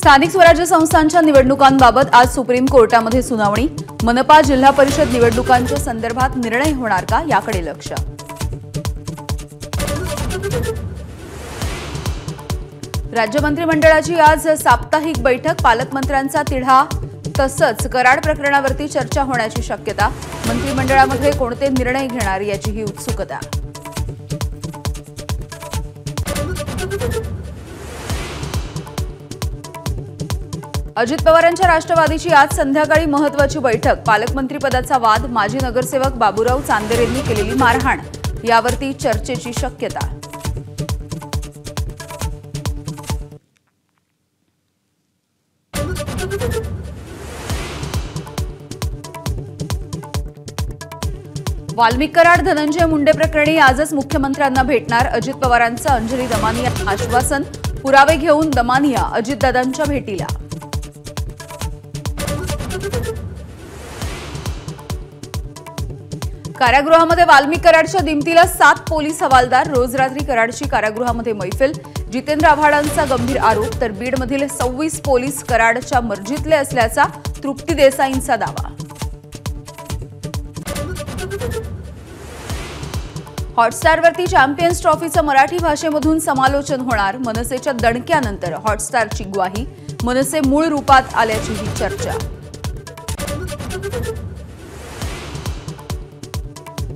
स्थानिक स्वराज्य संस्थांच्या निवडणुकांबाबत आज सुप्रीम कोर्टामध्ये सुनावणी। मनपा जिल्हा परिषद निवडणुकांच्या संदर्भात निर्णय होणार का याकडे लक्ष। राज्य मंत्रिमंडळाची आज साप्ताहिक बैठक। पालकमंत्र्यांचा तिढा तसंच कराड प्रकरणावरती चर्चा होण्याची शक्यता। मंत्रिमंडळामध्ये कोणते निर्णय घेणार याचीही उत्सुकता। अजित पवारांच्या राष्ट्रवादीची आज संध्याकाळी महत्त्वाची बैठक। पालकमंत्रीपदाचा वाद, माजी नगरसेवक बाबूराव चांदेरेंनी केलेली मारहाण यावरती चर्चेची शक्यता। वाल्मिक कराड धनंजय मुंडे प्रकरणी आजच मुख्यमंत्र्यांना भेटणार अजित पवारांचं अंजली दमानिया आश्वासन। पुरावे घेऊन दमानिया अजितदादांच्या भेटीला। कारागृहामध्ये वाल्मिक कराडच्या दिमतीला 7 पोलीस हवालदार। रोज रात्री कराडची कारागृहामध्ये मैफिल। जितेंद्र आव्हाडांचा गंभीर आरोप, तर बीडमधील 26 पोलीस कराडच्या मर्जीतले असल्याचा तृप्ती देसाईंचा दावा। हॉटस्टारवरती चॅम्पियन्स ट्रॉफीचं मराठी भाषेमधून समालोचन होणार। मनसेच्या दणक्यानंतर हॉटस्टारची ग्वाही, मनसे मूळ रूपात आल्याची ही चर्चा।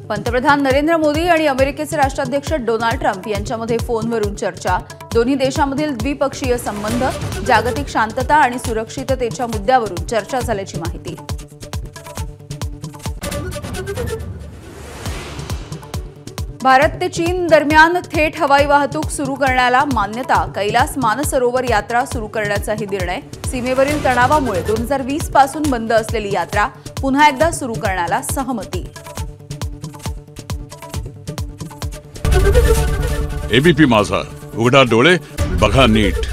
पंतप्रधान नरेंद्र मोदी आणि अमेरिकेचे राष्ट्राध्यक्ष डोनाल्ड ट्रम्प यांच्यामध्ये फोनवरून चर्चा। दोन्ही देशांमधील द्विपक्षीय संबंध, जागतिक शांतता आणि सुरक्षिततेच्या मुद्द्यावरून चर्चा झाल्याची माहिती। भारत ते चीन दरम्यान थेट हवाई वाहतूक सुरू करण्याला मान्यता। कैलास मानसरोवर यात्रा सुरू करण्याचाही निर्णय। सीमेवरील तणावामुळे 2020 पासून बंद असलेली यात्रा पुन्हा एकदा सुरू करण्याला सहमती। एबीपी माझा, उघडा डोळे बघा नीट।